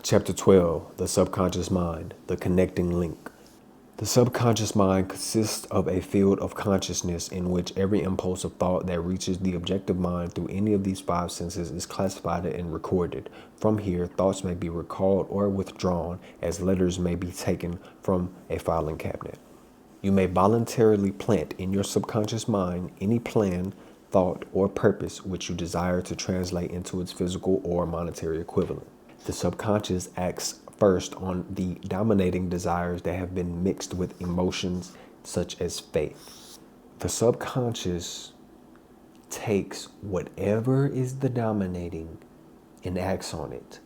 Chapter 12, The Subconscious Mind, The Connecting Link. The subconscious mind consists of a field of consciousness in which every impulse of thought that reaches the objective mind through any of these five senses is classified and recorded. From here, thoughts may be recalled or withdrawn as letters may be taken from a filing cabinet. You may voluntarily plant in your subconscious mind any plan, thought, or purpose which you desire to translate into its physical or monetary equivalent. The subconscious acts first on the dominating desires that have been mixed with emotions such as faith. The subconscious takes whatever is the dominating and acts on it,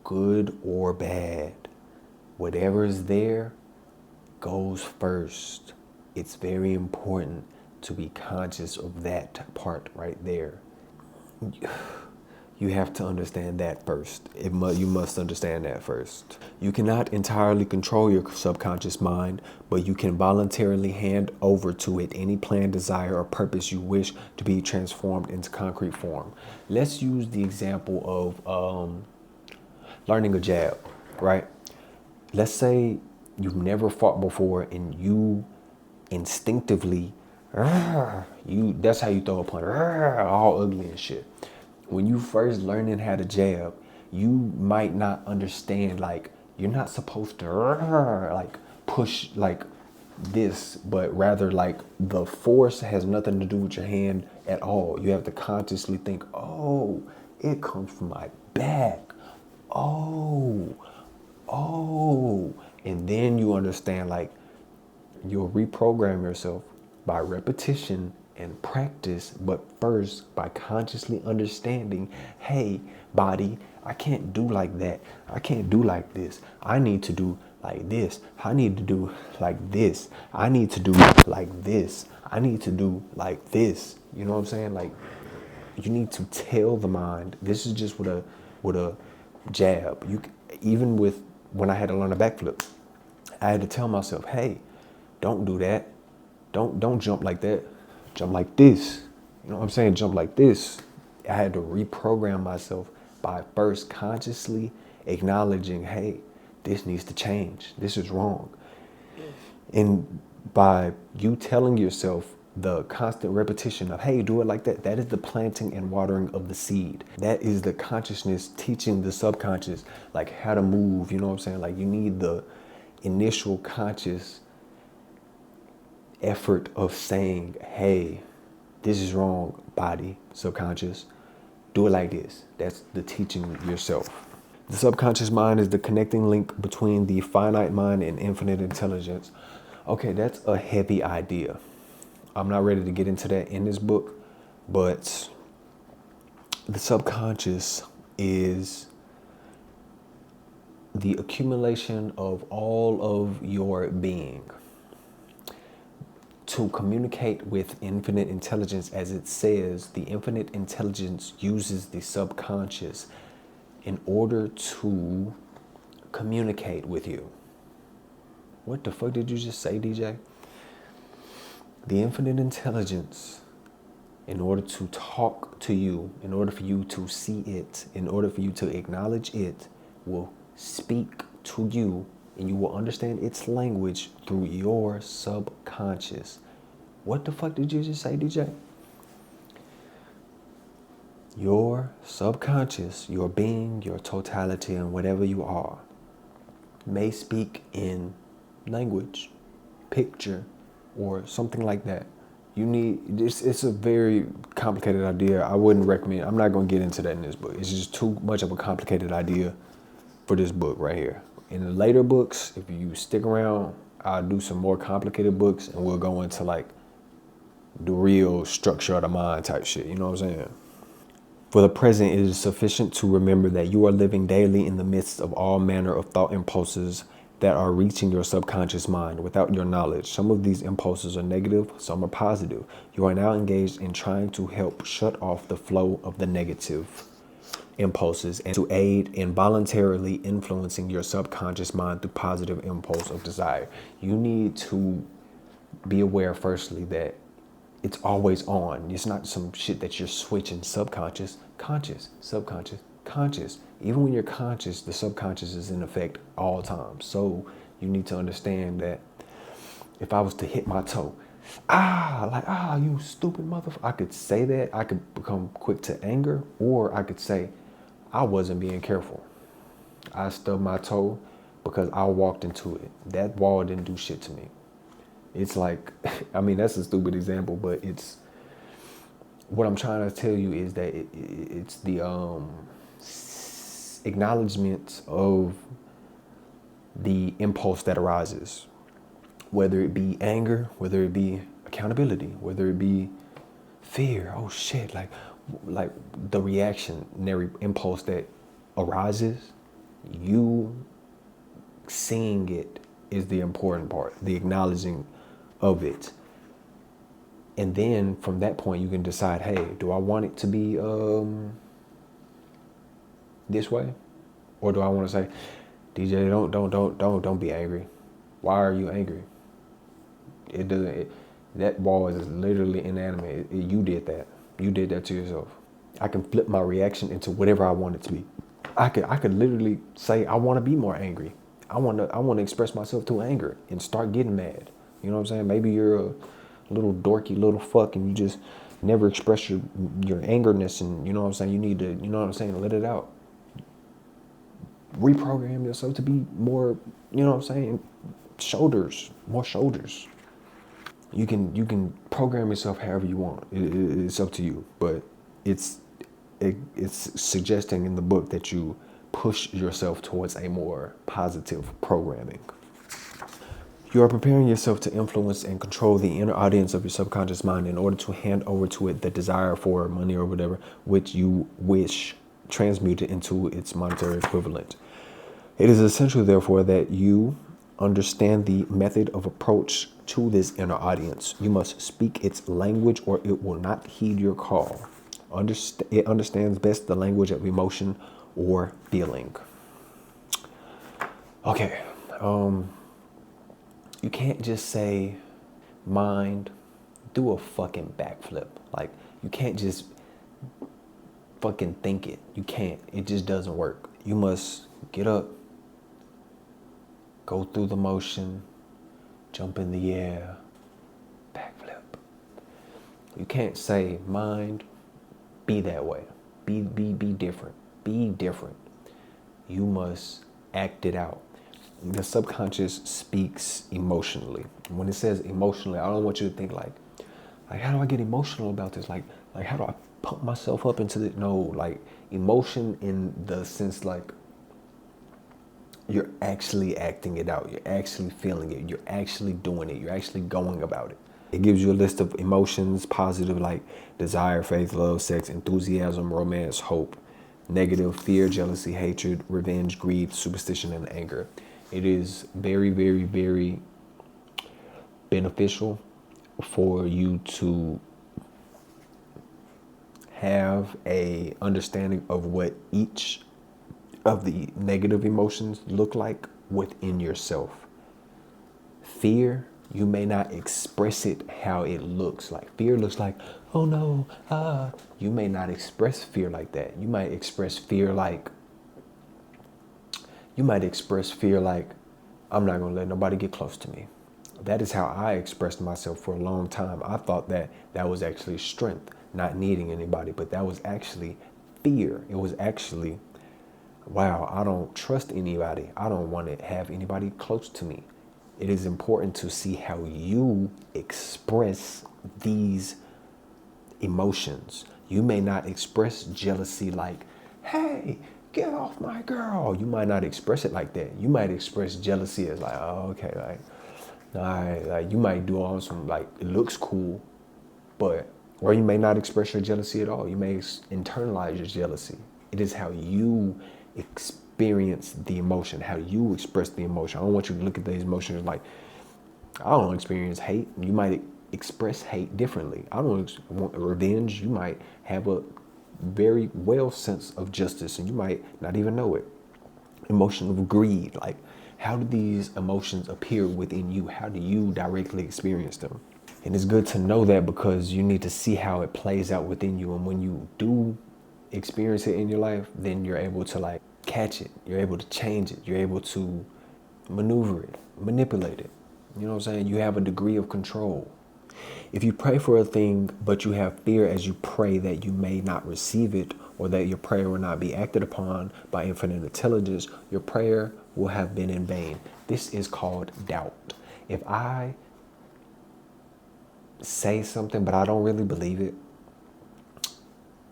good or bad. Whatever is there goes first. It's very important to be conscious of that part right there. You have to understand that first. You must understand that first. You cannot entirely control your subconscious mind, but you can voluntarily hand over to it any plan, desire, or purpose you wish to be transformed into concrete form. Let's use the example of learning a jab, right? Let's say you've never fought before and you instinctively, that's how you throw a punch, all ugly and shit. When you first learning how to jab, you might not understand, like, you're not supposed to like push like this, but rather like the force has nothing to do with your hand at all. You have to consciously think, oh, it comes from my back. Oh, and then you understand, like, you'll reprogram yourself by repetition and practice, but first by consciously understanding, hey, body, I can't do like that. I can't do like this. I need to do like this. I need to do like this. I need to do like this. I need to do like this. You know what I'm saying? Like, you need to tell the mind. This is just with a jab. Even with when I had to learn a backflip, I had to tell myself, hey, don't do that. Don't jump like that. Jump like this. You know what I'm saying? Jump like this. I had to reprogram myself by first consciously acknowledging, hey, this needs to change. This is wrong. And by you telling yourself the constant repetition of, hey, do it like that, that is the planting and watering of the seed. That is the consciousness teaching the subconscious, like, how to move. You know what I'm saying? Like, you need the initial conscious effort of saying, hey, this is wrong, body, subconscious. Do it like this. That's the teaching yourself. The subconscious mind is the connecting link between the finite mind and infinite intelligence. Okay, that's a heavy idea. I'm not ready to get into that in this book, but the subconscious is the accumulation of all of your being. To communicate with infinite intelligence, as it says, the infinite intelligence uses the subconscious in order to communicate with you. What the fuck did you just say, DJ? The infinite intelligence, in order to talk to you, in order for you to see it, in order for you to acknowledge it, will speak to you, and you will understand its language through your subconscious. What the fuck did you just say, DJ? Your subconscious, your being, your totality, and whatever you are, may speak in language, picture, or something like that. You need this. It's a very complicated idea. I wouldn't recommend. I'm not going to get into that in this book. It's just too much of a complicated idea for this book right here. In the later books, if you stick around, I'll do some more complicated books, and we'll go into like the real structure of the mind type shit. You know what I'm saying? For the present, it is sufficient to remember that you are living daily in the midst of all manner of thought impulses that are reaching your subconscious mind without your knowledge. Some of these impulses are negative, some are positive. You are now engaged in trying to help shut off the flow of the negative impulses and to aid in voluntarily influencing your subconscious mind through positive impulse of desire. You need to be aware, firstly, that it's always on. It's not some shit that you're switching subconscious, conscious, subconscious, conscious. Even when you're conscious, the subconscious is in effect all times. So you need to understand that if I was to hit my toe, you stupid motherfucker. I could say that. I could become quick to anger, or I could say, I wasn't being careful. I stubbed my toe because I walked into it. That wall didn't do shit to me. It's like, I mean, that's a stupid example, but it's what I'm trying to tell you is that it's the acknowledgement of the impulse that arises, whether it be anger, whether it be accountability, whether it be fear. Oh shit, like the reactionary impulse that arises, you seeing it is the important part, the acknowledging of it. And then from that point, you can decide, hey, do I want it to be this way? Or do I want to say, DJ, don't be angry. Why are you angry? That wall is literally inanimate. You did that. You did that to yourself. I can flip my reaction into whatever I want it to be. I could literally say, I want to be more angry. I want to express myself through anger and start getting mad. You know what I'm saying? Maybe you're a little dorky little fuck and you just never express your angerness, and you know what I'm saying? You need to, you know what I'm saying, let it out. Reprogram yourself to be more, you know what I'm saying, more shoulders. You can program yourself however you want. It's up to you, but it's suggesting in the book that you push yourself towards a more positive programming. You are preparing yourself to influence and control the inner audience of your subconscious mind in order to hand over to it the desire for money or whatever which you wish transmuted into its monetary equivalent. It is essential, therefore, that you understand the method of approach to this inner audience. You must speak its language or it will not heed your call. It understands best the language of emotion or feeling. Okay. You can't just say, mind, do a fucking backflip. Like, you can't just fucking think it. You can't. It just doesn't work. You must get up, go through the motion, jump in the air, backflip. You can't say, mind, be that way. Be different. Be different. You must act it out. The subconscious speaks emotionally. When it says emotionally, I don't want you to think like how do I get emotional about this? Like how do I pump myself up into the, no, like emotion in the sense like you're actually acting it out. You're actually feeling it. You're actually doing it. You're actually going about it. It gives you a list of emotions, positive like desire, faith, love, sex, enthusiasm, romance, hope, negative, fear, jealousy, hatred, revenge, greed, superstition, and anger. It is very, very, very beneficial for you to have a understanding of what each of the negative emotions look like within yourself. Fear, you may not express it how it looks like. Fear looks like, oh no, You may not express fear like that. You might express fear like, I'm not gonna let nobody get close to me. That is how I expressed myself for a long time. I thought that was actually strength, not needing anybody, but that was actually fear. It was actually, wow, I don't trust anybody. I don't want to have anybody close to me. It is important to see how you express these emotions. You may not express jealousy like, hey, get off my girl. You might not express it like that. You might express jealousy as like, oh, okay, like, all right, like you might do on some like, it looks cool, but, or you may not express your jealousy at all. You may internalize your jealousy. It is how you experience the emotion, how you express the emotion. I don't want you to look at these emotions like, I don't experience hate. You might express hate differently. I don't want revenge. You might have a very well sense of justice and you might not even know it. Emotion of greed, like how do these emotions appear within you? How do you directly experience them? And it's good to know that because you need to see how it plays out within you. And when you do experience it in your life, then you're able to like catch it. You're able to change it. You're able to maneuver it, manipulate it. You know what I'm saying? You have a degree of control. If you pray for a thing, but you have fear as you pray that you may not receive it or that your prayer will not be acted upon by infinite intelligence, your prayer will have been in vain. This is called doubt. If I say something, but I don't really believe it,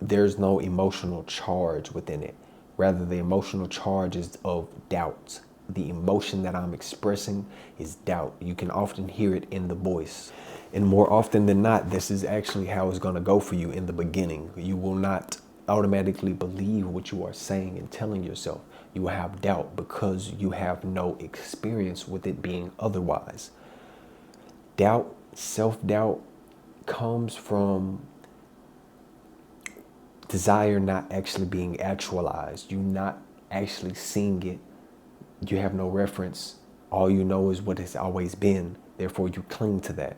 there's no emotional charge within it. Rather, the emotional charge is of doubt. The emotion that I'm expressing is doubt. You can often hear it in the voice. And more often than not, this is actually how it's going to go for you in the beginning. You will not automatically believe what you are saying and telling yourself. You will have doubt because you have no experience with it being otherwise. Doubt, self-doubt comes from desire not actually being actualized. You not actually seeing it. You have no reference. All you know is what has always been. Therefore, you cling to that.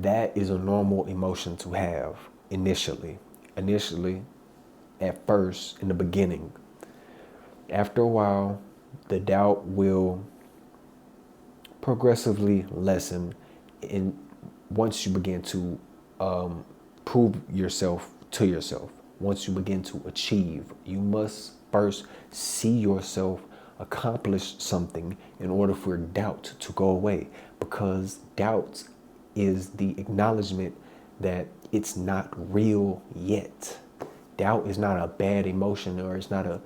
That is a normal emotion to have initially. At first, in the beginning. After a while, the doubt will progressively lessen. And once you begin to prove yourself to yourself, once you begin to achieve, you must first see yourself accomplish something in order for doubt to go away, because doubt is the acknowledgement that it's not real yet. Doubt is not a bad emotion, or it's not a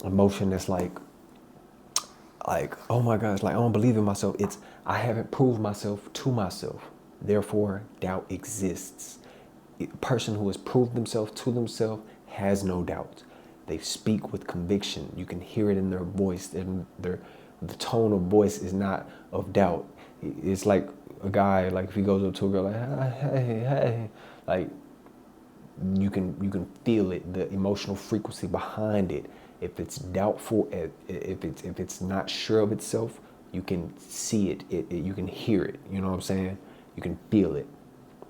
emotion that's like, oh my God, it's like, I don't believe in myself. It's, I haven't proved myself to myself. Therefore, doubt exists. A person who has proved themselves to themselves has no doubt. They speak with conviction. You can hear it in their voice, and the tone of voice is not of doubt. It's like a guy, like if he goes up to a girl like, hey, like you can feel it, the emotional frequency behind it. If it's doubtful, if it's not sure of itself, you can see it, you can hear it. You know what I'm saying? You can feel it.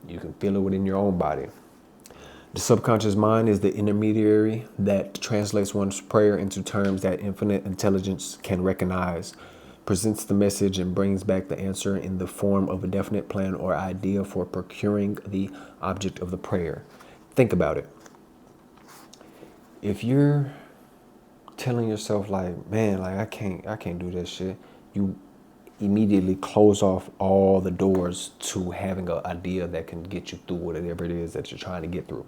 You can feel it within your own body. The subconscious mind is the intermediary that translates one's prayer into terms that infinite intelligence can recognize, presents the message, and brings back the answer in the form of a definite plan or idea for procuring the object of the prayer. Think about it. If you're telling yourself like, man, like I can't do this shit, you immediately close off all the doors to having an idea that can get you through whatever it is that you're trying to get through.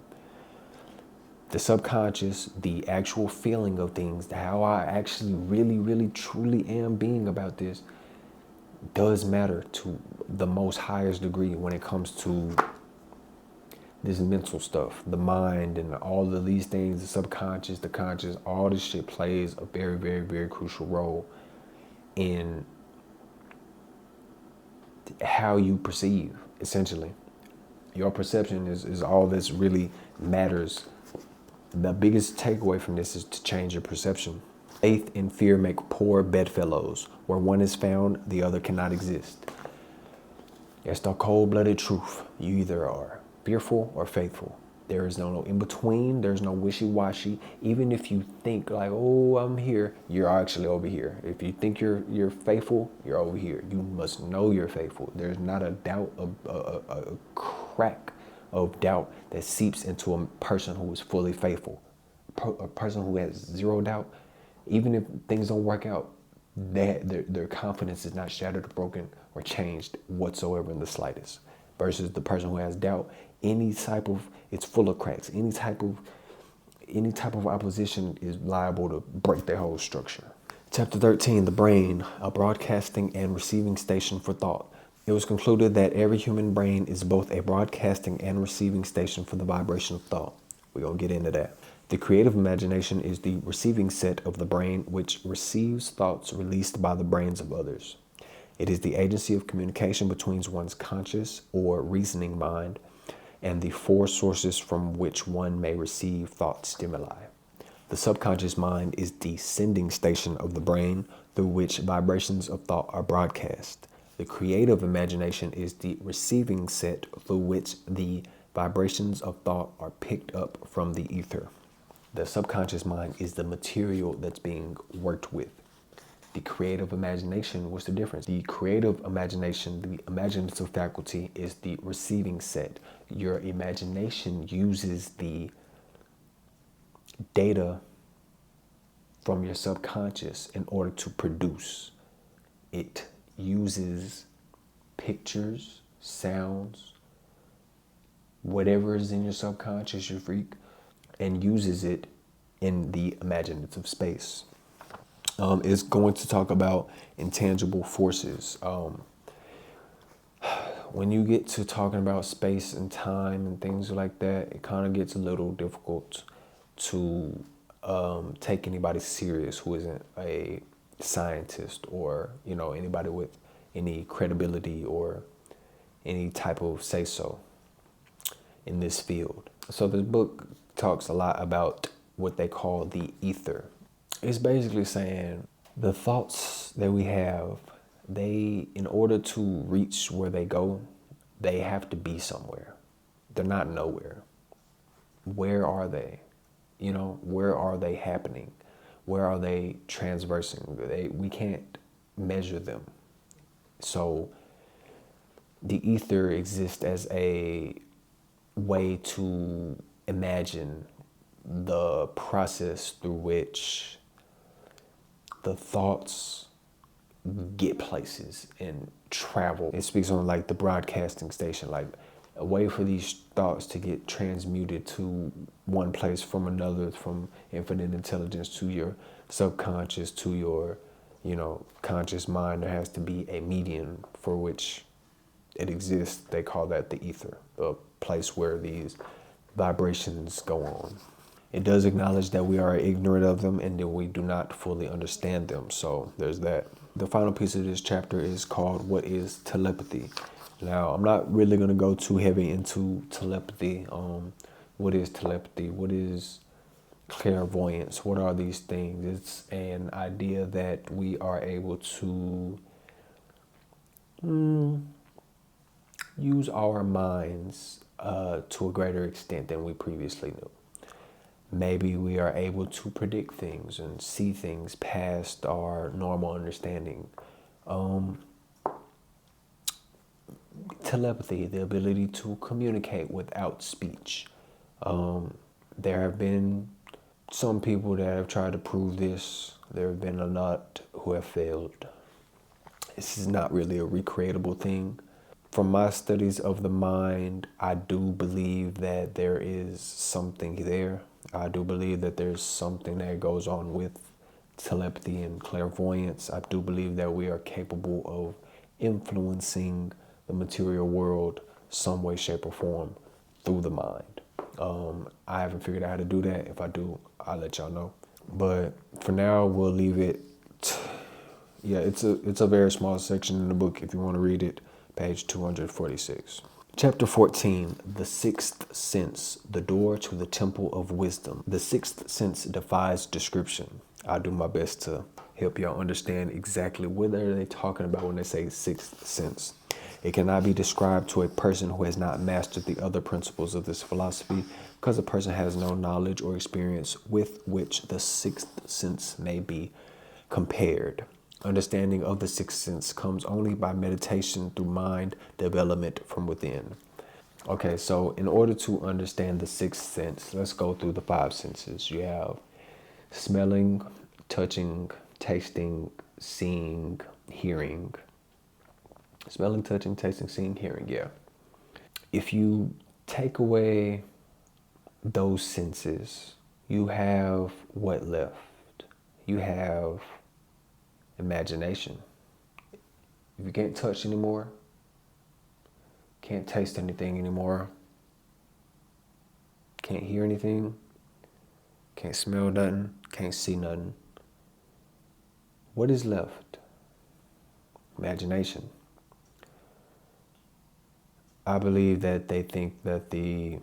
The subconscious, the actual feeling of things, how I actually really truly am being about this, does matter to the most highest degree when it comes to this mental stuff, the mind and all of these things, the subconscious, the conscious, all this shit plays a very crucial role in how you perceive, essentially. Your perception is all this really matters. The biggest takeaway from this is to change your perception. Faith and fear make poor bedfellows. Where one is found, the other cannot exist. That's the cold-blooded truth. You either are fearful or faithful. There is no in between. There's no wishy-washy. Even if you think like, oh, I'm here, you're actually over here. If you think you're faithful, you're over here. You must know you're faithful. There's not a doubt, a crack of doubt that seeps into a person who is fully faithful. A person who has zero doubt, even if things don't work out, their confidence is not shattered, broken, or changed whatsoever in the slightest. Versus the person who has doubt, it's full of cracks. Any type of opposition is liable to break their whole structure. Chapter 13, the brain, a broadcasting and receiving station for thought. It was concluded that every human brain is both a broadcasting and receiving station for the vibration of thought. We're going to get into that. The creative imagination is the receiving set of the brain, which receives thoughts released by the brains of others. It is the agency of communication between one's conscious or reasoning mind and the four sources from which one may receive thought stimuli. The subconscious mind is the sending station of the brain through which vibrations of thought are broadcast. The creative imagination is the receiving set through which the Vibrations of thought are picked up from the ether. The subconscious mind is the material that's being worked with. The creative imagination, what's the difference? The creative imagination, the imaginative faculty, is the receiving set. Your imagination uses the data from your subconscious in order to produce. It uses pictures, sounds, whatever is in your subconscious, your freak, and uses it in the imaginative space. It's going to talk about intangible forces. When you get to talking about space and time and things like that, it kind of gets a little difficult to take anybody serious who isn't a scientist or, you know, anybody with any credibility or any type of say-so in this field. So this book talks a lot about what they call the ether. It's basically saying the thoughts that we have, they, in order to reach where they go, they have to be somewhere. They're not nowhere. Where are they? You know, where are they happening? Where are they transversing? We can't measure them. So the ether exists as a way to imagine the process through which the thoughts get places and travel. It speaks on like the broadcasting station, like a way for these thoughts to get transmuted to one place from another, from infinite intelligence to your subconscious to your, you know, conscious mind. There has to be a medium for which it exists. They call that the ether, the place where these vibrations go on. It does acknowledge that we are ignorant of them and that we do not fully understand them. So there's that. The final piece of this chapter is called What is Telepathy? Now, I'm not really going to go too heavy into telepathy. What is telepathy? What is clairvoyance? What are these things? It's an idea that we are able to use our minds to a greater extent than we previously knew. Maybe we are able to predict things and see things past our normal understanding. Telepathy, the ability to communicate without speech. There have been some people that have tried to prove this. There have been a lot who have failed. This is not really a recreatable thing. From my studies of the mind, I do believe that there is something there. I do believe that there's something that goes on with telepathy and clairvoyance. I do believe that we are capable of influencing the material world some way, shape, or form through the mind. I haven't figured out how to do that. If I do, I'll let y'all know. But for now, we'll leave it. Yeah, it's a very small section in the book if you want to read it. Page 246. Chapter 14, The Sixth Sense, the door to the Temple of Wisdom. The sixth sense defies description. I'll do my best to help y'all understand exactly what are they talking about when they say sixth sense. It cannot be described to a person who has not mastered the other principles of this philosophy, because a person has no knowledge or experience with which the sixth sense may be compared. Understanding of the sixth sense comes only by meditation through mind development from within. Okay, so in order to understand the sixth sense, let's go through the five senses. You have smelling, touching, tasting, seeing, hearing. Smelling, touching, tasting, seeing, hearing, yeah. If you take away those senses, you have what left? You have imagination. If you can't touch anymore, can't taste anything anymore, can't hear anything, can't smell nothing, can't see nothing, what is left? Imagination. I believe that they think that the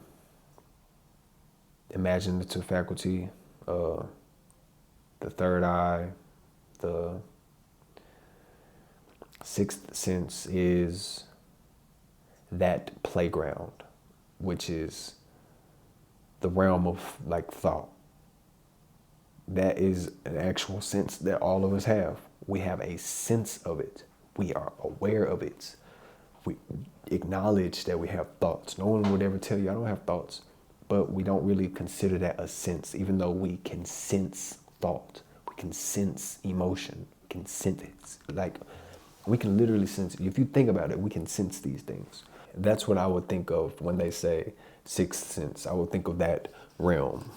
imaginative faculty, the third eye, the sixth sense is that playground. which is the realm of like thought. That is an actual sense that all of us have. We have a sense of it. We are aware of it. We acknowledge that we have thoughts. No one would ever tell you I don't have thoughts, but we don't really consider that a sense, even though we can sense thought. We can sense emotion. We can sense it. Like, we can literally sense it. If you think about it, we can sense these things. That's what I would think of when they say sixth sense. I would think of that realm.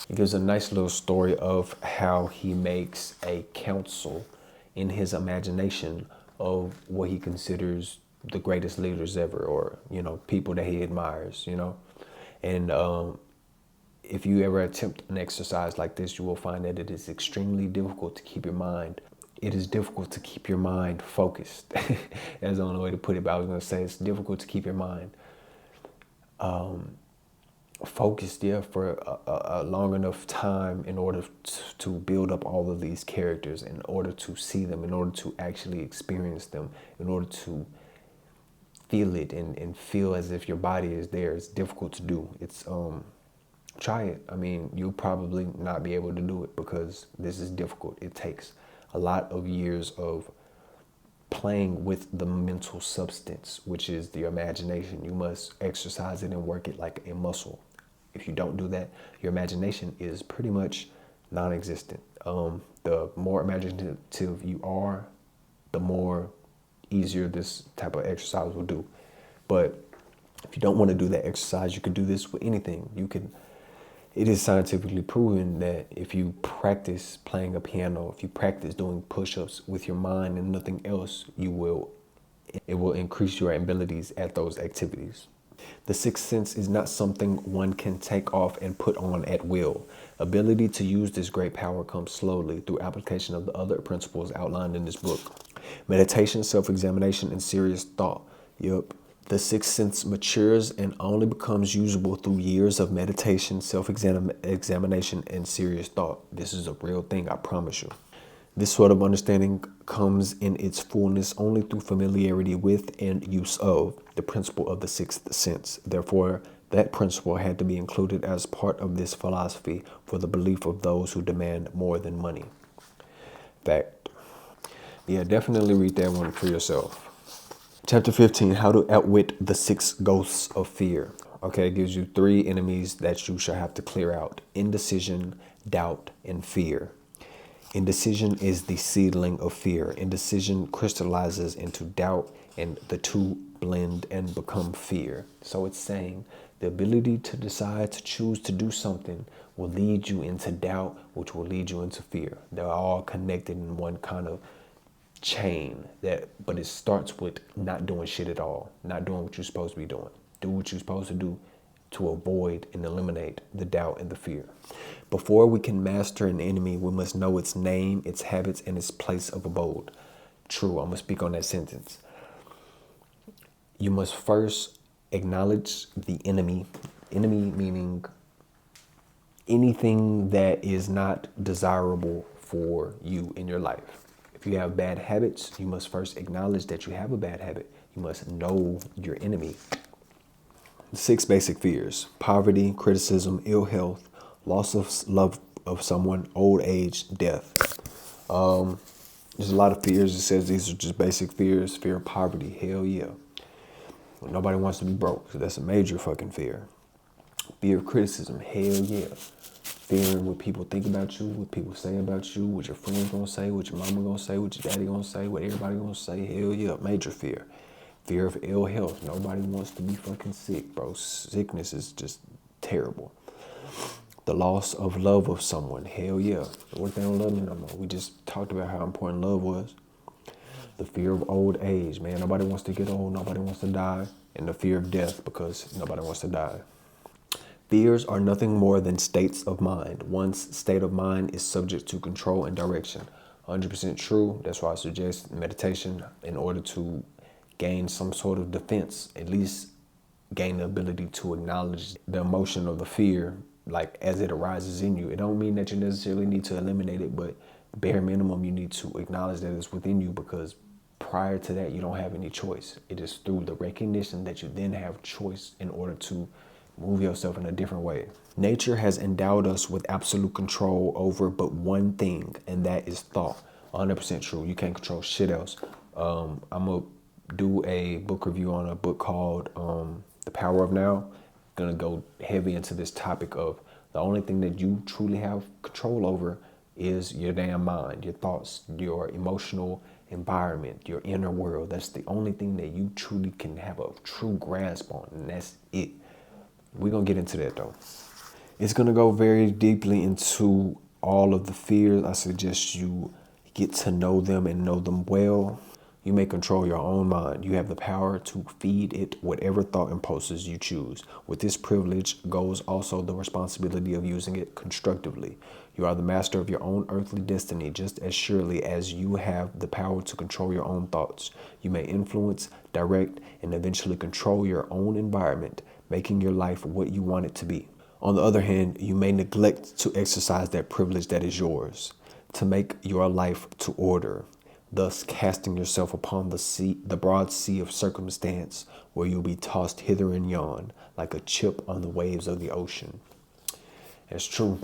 It gives a nice little story of how he makes a council in his imagination of what he considers the greatest leaders ever, or, you know, people that he admires, you know. And if you ever attempt an exercise like this, you will find that it is extremely difficult to keep your mind. It is difficult to keep your mind focused. That's the only way to put it, but I was going to say it's difficult to keep your mind focused, yeah, for a long enough time in order to build up all of these characters, in order to see them, in order to actually experience them, in order to feel it and feel as if your body is there. It's difficult to do. It's try it. I mean, you'll probably not be able to do it because this is difficult. It takes a lot of years of playing with the mental substance, which is the imagination. You must exercise it and work it like a muscle. If you don't do that, your imagination is pretty much non-existent. The more imaginative you are, the more easier this type of exercise will do. But if you don't want to do that exercise, you could do this with anything. It is scientifically proven that if you practice playing a piano, if you practice doing push-ups with your mind and nothing else, it will increase your abilities at those activities. The sixth sense is not something one can take off and put on at will. Ability to use this great power comes slowly through application of the other principles outlined in this book. Meditation, self-examination, and serious thought. Yup. The sixth sense matures and only becomes usable through years of meditation, self-examination, and serious thought. This is a real thing, I promise you. This sort of understanding comes in its fullness only through familiarity with and use of the principle of the sixth sense. Therefore, that principle had to be included as part of this philosophy for the belief of those who demand more than money. Fact. Yeah, definitely read that one for yourself. Chapter 15, how to outwit the 6 ghosts of fear. Okay, it gives you 3 enemies that you shall have to clear out: indecision, doubt, and fear. Indecision is the seedling of fear. Indecision crystallizes into doubt, and the two blend and become fear. So it's saying the ability to decide to choose to do something will lead you into doubt, which will lead you into fear. They're all connected in one kind of chain, but it starts with not doing shit at all, not doing what you're supposed to be doing. Do what you're supposed to do to avoid and eliminate the doubt and the fear. Before we can master an enemy, we must know its name, its habits, and its place of abode. True, I'm gonna speak on that sentence. You must first acknowledge the enemy. Enemy meaning anything that is not desirable for you in your life. If you have bad habits, you must first acknowledge that you have a bad habit. You must know your enemy. 6 basic fears: poverty, criticism, ill health, loss of love of someone, old age, death. There's a lot of fears. It says these are just basic fears. Fear of poverty, hell yeah. Nobody wants to be broke, so that's a major fucking fear. Fear of criticism, hell yeah. Fearing what people think about you, what people say about you, what your friends gonna say, what your mama gonna say, what your daddy gonna say, what everybody gonna say, hell yeah, major fear. Fear of ill health. Nobody wants to be fucking sick, bro. Sickness is just terrible. The loss of love of someone. Hell yeah. What if they don't love me no more? We just talked about how important love was. The fear of old age, man. Nobody wants to get old. Nobody wants to die. And the fear of death, because nobody wants to die. Fears are nothing more than states of mind. One's state of mind is subject to control and direction. 100% true. That's why I suggest meditation in order to gain some sort of defense, at least gain the ability to acknowledge the emotion of the fear, like as it arises in you. It don't mean that you necessarily need to eliminate it, but bare minimum, you need to acknowledge that it's within you, because Prior to that, you don't have any choice. It is through the recognition that you then have choice in order to move yourself in a different way. Nature has endowed us with absolute control over but one thing, and that is thought. 100% true. You can't control shit else. I'm going to do a book review on a book called The Power of Now. Going to go heavy into this topic of the only thing that you truly have control over is your damn mind, your thoughts, your emotional environment, your inner world. That's the only thing that you truly can have a true grasp on, and that's it. We're going to get into that though. It's going to go very deeply into all of the fears. I suggest you get to know them and know them well. You may control your own mind. You have the power to feed it whatever thought impulses you choose. With this privilege goes also the responsibility of using it constructively. You are the master of your own earthly destiny just as surely as you have the power to control your own thoughts. You may influence, direct, and eventually control your own environment, making your life what you want it to be. On the other hand, you may neglect to exercise that privilege that is yours, to make your life to order, thus casting yourself upon the broad sea of circumstance where you'll be tossed hither and yon like a chip on the waves of the ocean. It's true.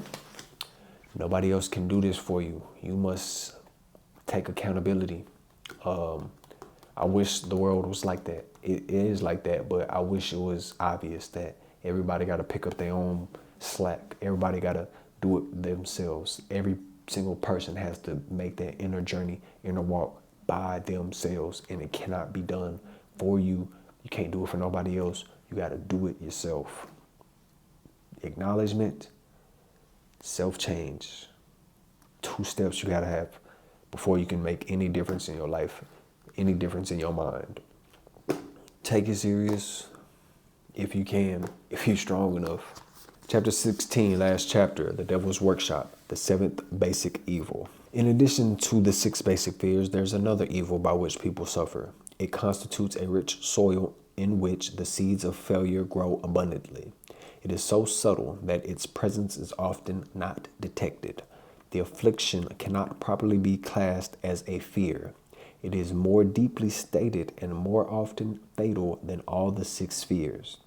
Nobody else can do this for you. You must take accountability. I wish the world was like that. It is like that, but I wish it was obvious that everybody got to pick up their own slack. Everybody got to do it themselves. Every single person has to make that inner journey, inner walk by themselves, and it cannot be done for you. You can't do it for nobody else. You got to do it yourself. Acknowledgement, self-change. 2 steps you got to have before you can make any difference in your life, any difference in your mind. Take it serious if you can, if you're strong enough. Chapter 16, last chapter, the devil's workshop, the 7th basic evil. In addition to the 6 basic fears, there's another evil by which people suffer. It constitutes a rich soil in which the seeds of failure grow abundantly. It is so subtle that its presence is often not detected. The affliction cannot properly be classed as a fear. It is more deeply stated and more often fatal than all the 6 fears.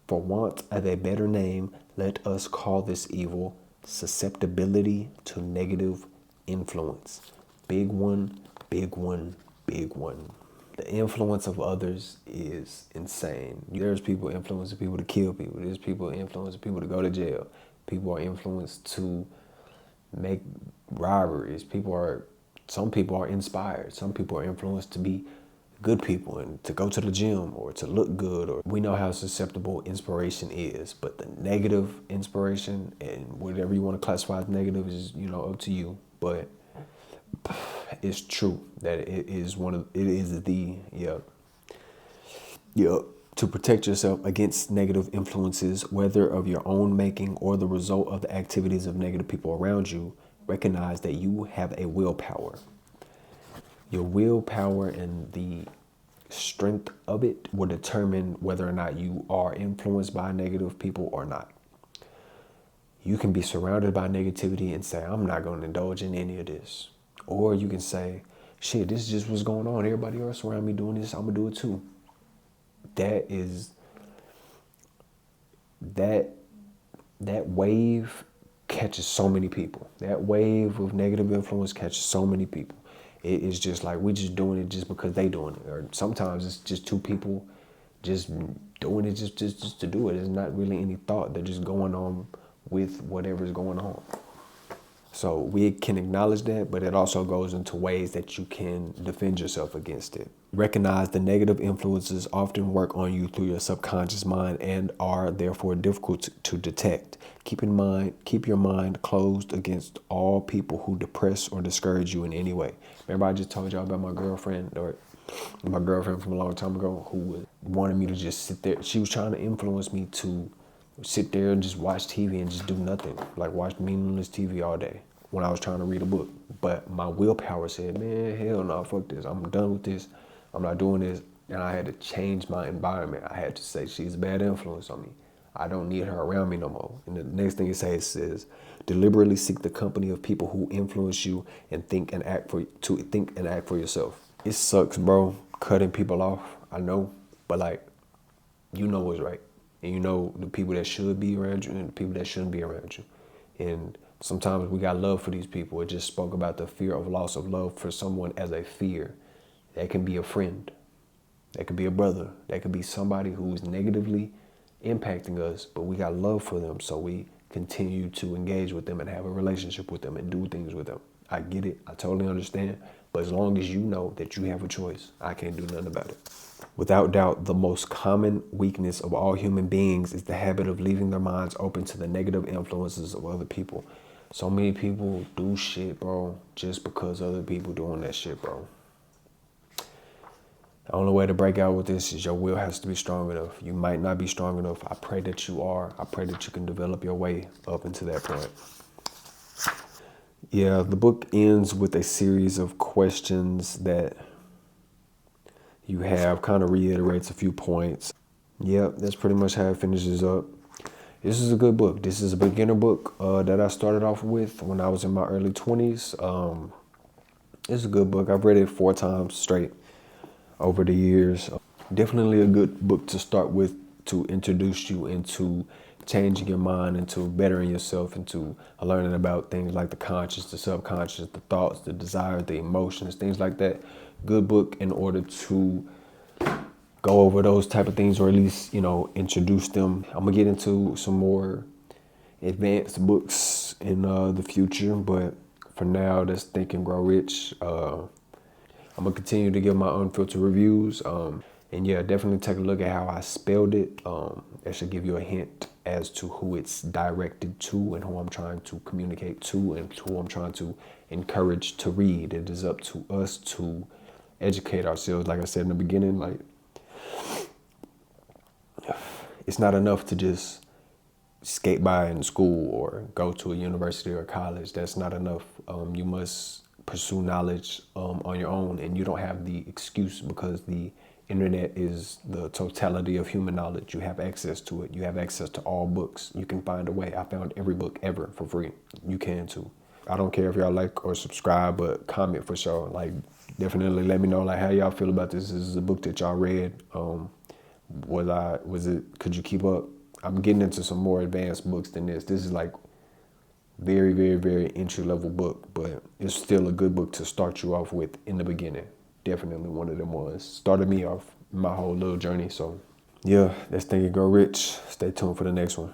For want of a better name, let us call this evil susceptibility to negative influence. Big one, big one, big one. The influence of others is insane. There's people influencing people to kill people. There's people influencing people to go to jail. People are influenced to make robberies. Some people are inspired. Some people are influenced to be good people and to go to the gym or to look good. Or we know how susceptible inspiration is, but the negative inspiration and whatever you want to classify as negative is, up to you. But it's true that it is to protect yourself against negative influences, whether of your own making or the result of the activities of negative people around you. Recognize that you have a willpower. Your willpower and the strength of it will determine whether or not you are influenced by negative people or not. You can be surrounded by negativity and say, I'm not going to indulge in any of this. Or you can say, shit, this is just what's going on. Everybody else around me doing this, I'm going to do it too. That wave catches so many people. That wave of negative influence catches so many people. It is just like we just doing it just because they doing it. Or sometimes it's just 2 people just doing it just to do it. It's not really any thought. They're just going on with whatever's going on. So we can acknowledge that, but it also goes into ways that you can defend yourself against it. Recognize the negative influences often work on you through your subconscious mind and are therefore difficult to detect. Keep your mind closed against all people who depress or discourage you in any way. Remember I just told y'all about my girlfriend from a long time ago who wanted me to just sit there. She was trying to influence me to sit there and just watch TV and just do nothing, like watch meaningless TV all day when I was trying to read a book. But my willpower said, man, hell no, fuck this. I'm done with this. I'm not doing this. And I had to change my environment. I had to say, she's a bad influence on me. I don't need her around me no more. And the next thing it says, deliberately seek the company of people who influence you and think and act for yourself. It sucks, bro, cutting people off. I know, but like, you know what's right. And you know the people that should be around you and the people that shouldn't be around you. And sometimes we got love for these people. It just spoke about the fear of loss of love for someone as a fear. That can be a friend. That could be a brother. That could be somebody who's negatively impacting us, but we got love for them. So we continue to engage with them and have a relationship with them and do things with them. I get it. I totally understand. But as long as you know that you have a choice, I can't do nothing about it. Without doubt, the most common weakness of all human beings is the habit of leaving their minds open to the negative influences of other people. So many people do shit, bro, just because other people doing that shit, bro. The only way to break out with this is your will has to be strong enough. You might not be strong enough. I pray that you are. I pray that you can develop your way up into that point. Yeah, the book ends with a series of questions that you have, kind of reiterates a few points. Yep, that's pretty much how it finishes up. This is a good book. This is a beginner book that I started off with when I was in my early 20s. It's a good book. I've read it 4 times straight over the years. Definitely a good book to start with to introduce you into changing your mind, into bettering yourself, into learning about things like the conscious, the subconscious, the thoughts, the desires, the emotions, things like that. Good book in order to go over those type of things, or at least, you know, introduce them. I'm gonna get into some more advanced books in the future, but for now, that's Think and Grow Rich. I'm gonna continue to give my unfiltered reviews. And yeah, definitely take a look at how I spelled it. That should give you a hint as to who it's directed to and who I'm trying to communicate to and who I'm trying to encourage to read. It is up to us to educate ourselves. Like I said in the beginning, like, it's not enough to just skate by in school or go to a university or college. That's not enough. You must pursue knowledge on your own, and you don't have the excuse because the internet is the totality of human knowledge. You have access to it. You have access to all books. You can find a way. I found every book ever for free. You can too. I don't care if y'all like or subscribe, but comment for sure. Like, definitely let me know like how y'all feel about this. This is a book that y'all read. Could you keep up? I'm getting into some more advanced books than this. This is like very, very, very entry level book, but it's still a good book to start you off with in the beginning. Definitely one of them ones. Started me off my whole little journey. So yeah, that's Think and Grow Rich. Stay tuned for the next one.